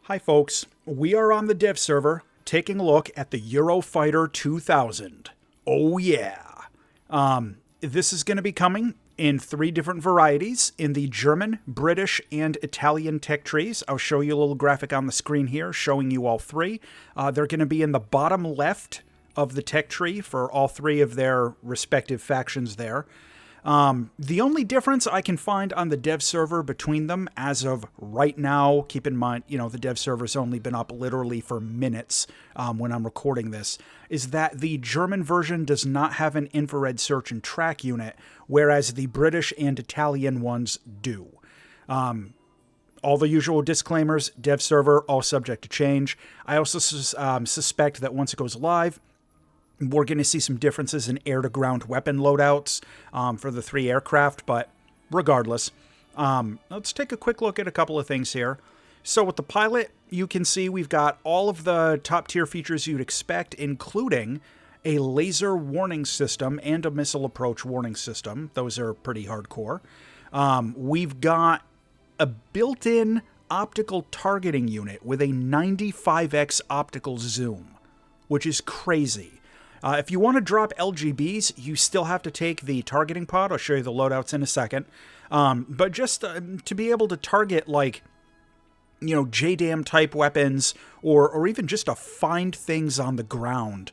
Hi folks, we are on the Devserver taking a look at the Eurofighter 2000. Oh yeah. This is going to be coming in 3 different varieties in the German, British, and Italian tech trees. I'll show you a little graphic on the screen here showing you all 3. They're going to be in the bottom left of the tech tree for all 3 of their respective factions there. The only difference I can find on the Devserver between them as of right now, keep in mind, the Devserver's only been up literally for minutes when I'm recording this, is that the German version does not have an infrared search and track unit, whereas the British and Italian ones do. All the usual disclaimers, Devserver, all subject to change. I also suspect that once it goes live, we're going to see some differences in air-to-ground weapon loadouts for the 3 aircraft, but regardless, let's take a quick look at a couple of things here. So with the pilot, you can see we've got all of the top-tier features you'd expect, including a laser warning system and a missile approach warning system. Those are pretty hardcore. We've got a built-in optical targeting unit with a 95x optical zoom, which is crazy. If you want to drop LGBs, you still have to take the targeting pod. I'll show you the loadouts in a second. But just to be able to target, like, JDAM type weapons, or even just to find things on the ground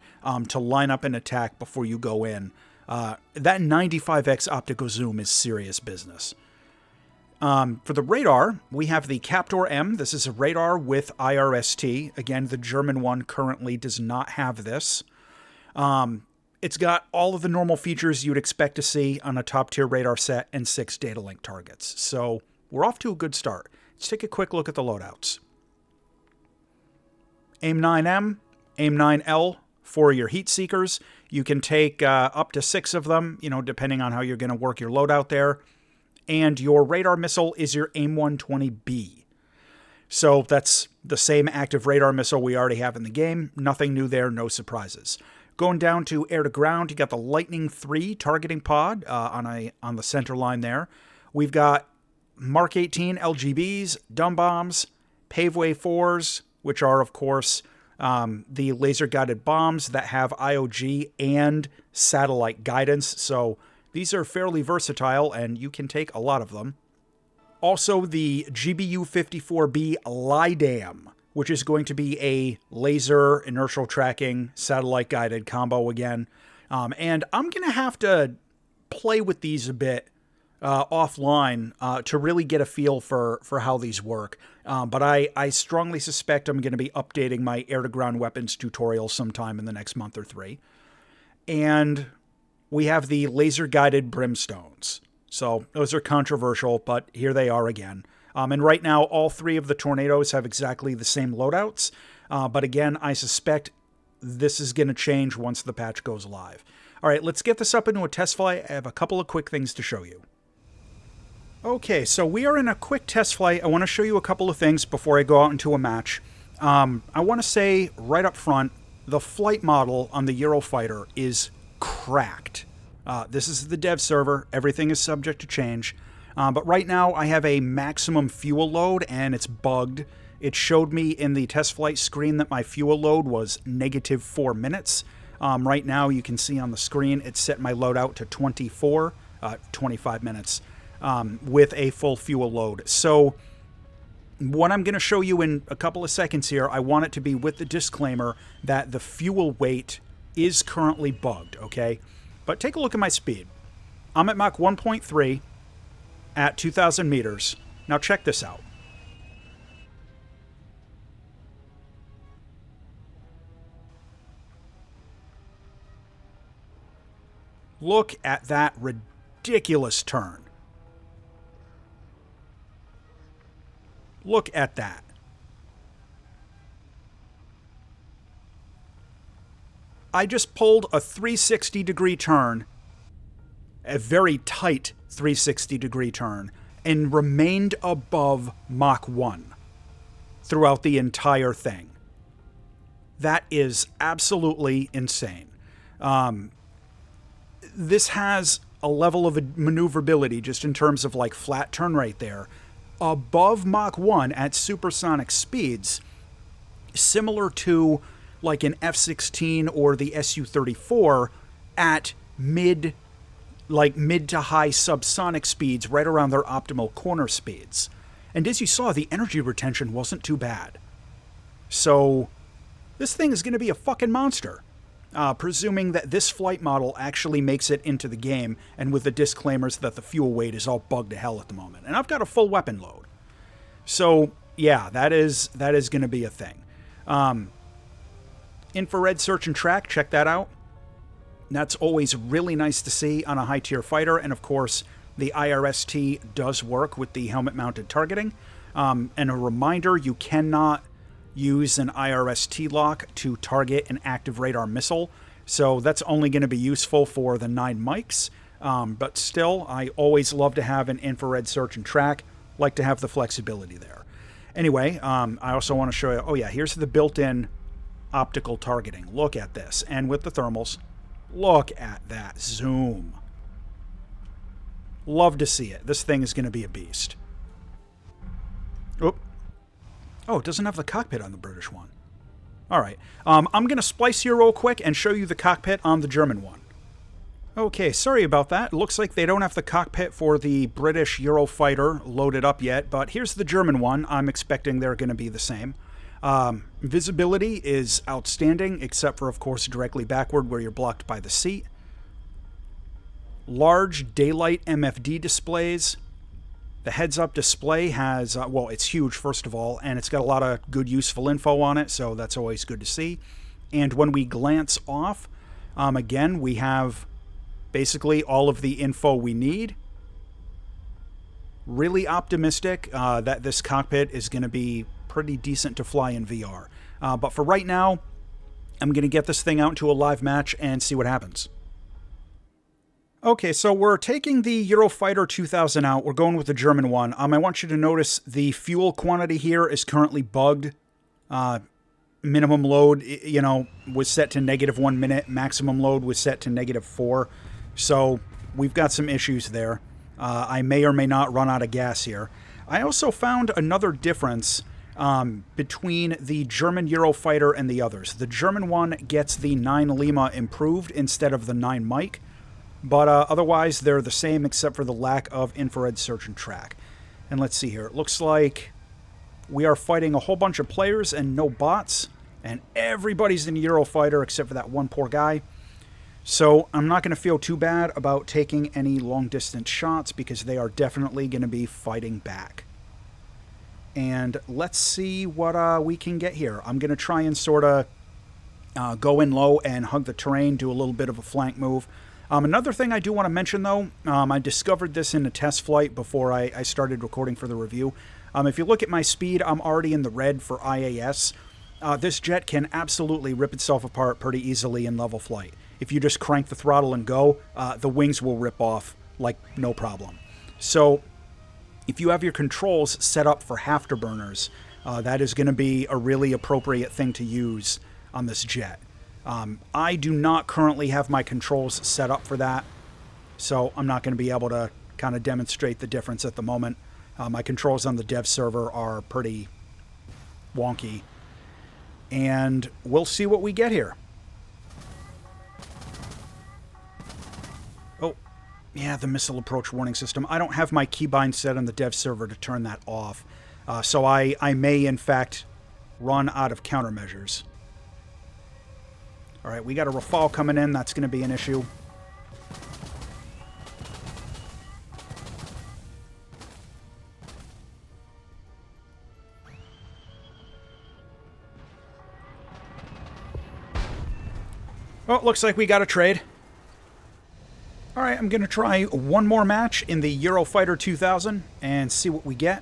to line up an attack before you go in, that 95x optical zoom is serious business. For the radar, we have the Captor M. This is a radar with IRST. Again, the German one currently does not have this. It's got all of the normal features you'd expect to see on a top-tier radar set and 6 data link targets. So we're off to a good start. Let's take a quick look at the loadouts. AIM-9M, AIM-9L for your heat seekers. You can take up to 6 of them, depending on how you're going to work your loadout there. And your radar missile is your AIM-120B. So that's the same active radar missile we already have in the game. Nothing new there, no surprises. Going down to air-to-ground, you got the Lightning III targeting pod on the center line there. We've got Mark 18 LGBs, dumb bombs, Paveway 4s, which are, of course, the laser-guided bombs that have IOG and satellite guidance. So these are fairly versatile, and you can take a lot of them. Also, the GBU-54B LIDAM, which is going to be a laser inertial tracking satellite guided combo again. And I'm going to have to play with these a bit offline to really get a feel for how these work. But I strongly suspect I'm going to be updating my air-to-ground weapons tutorial sometime in the next month or 3. And we have the laser-guided brimstones. So those are controversial, but here they are again. And right now, all 3 of the Tornadoes have exactly the same loadouts. But again, I suspect this is going to change once the patch goes live. All right, let's get this up into a test flight. I have a couple of quick things to show you. Okay, so we are in a quick test flight. I want to show you a couple of things before I go out into a match. I want to say right up front, the flight model on the Eurofighter is cracked. This is the Devserver. Everything is subject to change. But right now, I have a maximum fuel load, and it's bugged. It showed me in the test flight screen that my fuel load was -4 minutes. Right now, you can see on the screen, it set my loadout to 25 minutes with a full fuel load. So what I'm going to show you in a couple of seconds here, I want it to be with the disclaimer that the fuel weight is currently bugged, okay? But take a look at my speed. I'm at Mach 1.3. at 2,000 meters. Now check this out. Look at that ridiculous turn. Look at that. I just pulled a 360-degree turn, a very tight 360-degree turn, and remained above Mach 1 throughout the entire thing. That is absolutely insane. This has a level of maneuverability just in terms of like flat turn rate there above Mach 1 at supersonic speeds, similar to like an F-16 or the Su-34 at mid to high subsonic speeds, right around their optimal corner speeds. And as you saw, the energy retention wasn't too bad. So this thing is going to be a fucking monster. Presuming that this flight model actually makes it into the game, and with the disclaimers that the fuel weight is all bugged to hell at the moment. And I've got a full weapon load. So, yeah, that is going to be a thing. Infrared search and track, check that out. That's always really nice to see on a high-tier fighter, and of course, the IRST does work with the helmet-mounted targeting. And a reminder, you cannot use an IRST lock to target an active radar missile, so that's only going to be useful for the 9 mics. But still, I always love to have an infrared search and track, like to have the flexibility there. Anyway, I also want to show you, oh yeah, here's the built-in optical targeting. Look at this. And with the thermals, look at that zoom. Love to see it. This thing is going to be a beast. Oh, it doesn't have the cockpit on the British one. All right. I'm going to splice here real quick and show you the cockpit on the German one. Okay, sorry about that. It looks like they don't have the cockpit for the British Eurofighter loaded up yet, but here's the German one. I'm expecting they're going to be the same. Visibility is outstanding, except for, of course, directly backward where you're blocked by the seat. Large daylight MFD displays. The heads-up display has, well, it's huge, first of all, and it's got a lot of good, useful info on it, so that's always good to see. And when we glance off, again, we have basically all of the info we need. Really optimistic that this cockpit is going to be pretty decent to fly in VR. But for right now, I'm going to get this thing out into a live match and see what happens. Okay, so we're taking the Eurofighter 2000 out. We're going with the German one. I want you to notice the fuel quantity here is currently bugged. Minimum load, was set to -1 minute. Maximum load was set to -4. So we've got some issues there. I may or may not run out of gas here. I also found another difference between the German Eurofighter and the others. The German one gets the 9 Lima improved instead of the 9 Mike. But otherwise, they're the same except for the lack of infrared search and track. And let's see here. It looks like we are fighting a whole bunch of players and no bots. And everybody's in Eurofighter except for that one poor guy. So I'm not going to feel too bad about taking any long-distance shots because they are definitely going to be fighting back. And let's see what we can get here. I'm going to try and sort of go in low and hug the terrain, do a little bit of a flank move. Another thing I do want to mention, though, I discovered this in a test flight before I started recording for the review. If you look at my speed, I'm already in the red for IAS. This jet can absolutely rip itself apart pretty easily in level flight. If you just crank the throttle and go, the wings will rip off like no problem. So if you have your controls set up for afterburners, that is going to be a really appropriate thing to use on this jet. I do not currently have my controls set up for that, so I'm not going to be able to kind of demonstrate the difference at the moment. My controls on the Devserver are pretty wonky, and we'll see what we get here. Oh, yeah, the missile approach warning system. I don't have my keybind set on the Devserver to turn that off, so I may, in fact, run out of countermeasures. All right, we got a Rafale coming in. That's going to be an issue. Well, looks like we got a trade. All right, I'm going to try one more match in the Eurofighter 2000 and see what we get.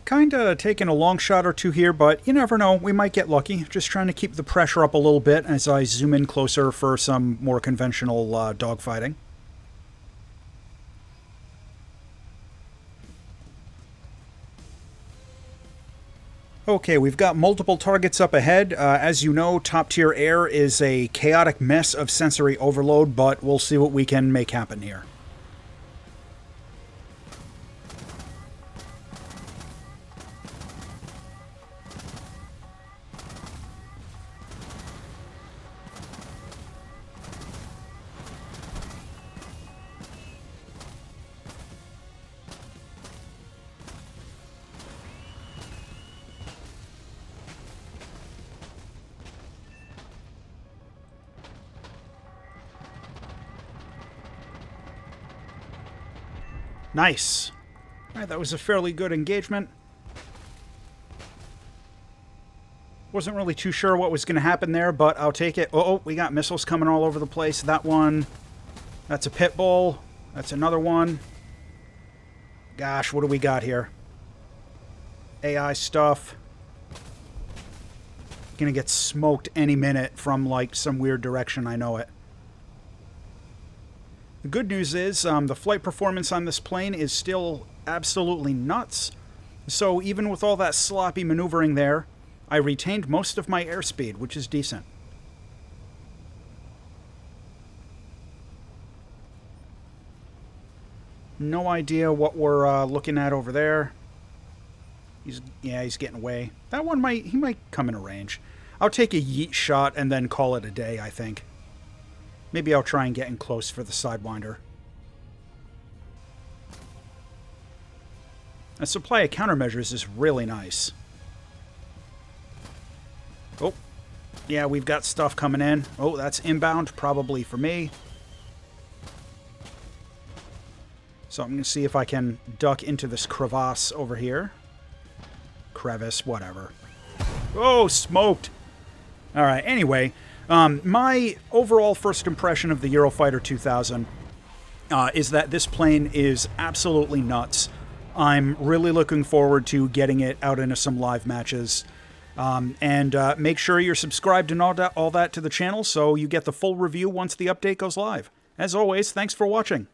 Kinda taking a long shot or two here, but you never know, we might get lucky. Just trying to keep the pressure up a little bit as I zoom in closer for some more conventional dogfighting. Okay, we've got multiple targets up ahead. As you know, top tier air is a chaotic mess of sensory overload, but we'll see what we can make happen here. Nice. All right, that was a fairly good engagement. Wasn't really too sure what was going to happen there, but I'll take it. Oh, we got missiles coming all over the place. That one, that's a pit bull. That's another one. Gosh, what do we got here? AI stuff. Gonna get smoked any minute from, like, some weird direction, I know it. The good news is the flight performance on this plane is still absolutely nuts. So even with all that sloppy maneuvering there, I retained most of my airspeed, which is decent. No idea what we're looking at over there. He's getting away. That one he might come into range. I'll take a yeet shot and then call it a day, I think. Maybe I'll try and get in close for the Sidewinder. A supply of countermeasures is really nice. Oh, yeah, we've got stuff coming in. Oh, that's inbound, probably for me. So I'm going to see if I can duck into this crevasse over here. Crevice, whatever. Oh, smoked! Alright, anyway, my overall first impression of the Eurofighter 2000 is that this plane is absolutely nuts. I'm really looking forward to getting it out into some live matches. And make sure you're subscribed and all that to the channel so you get the full review once the update goes live. As always, thanks for watching.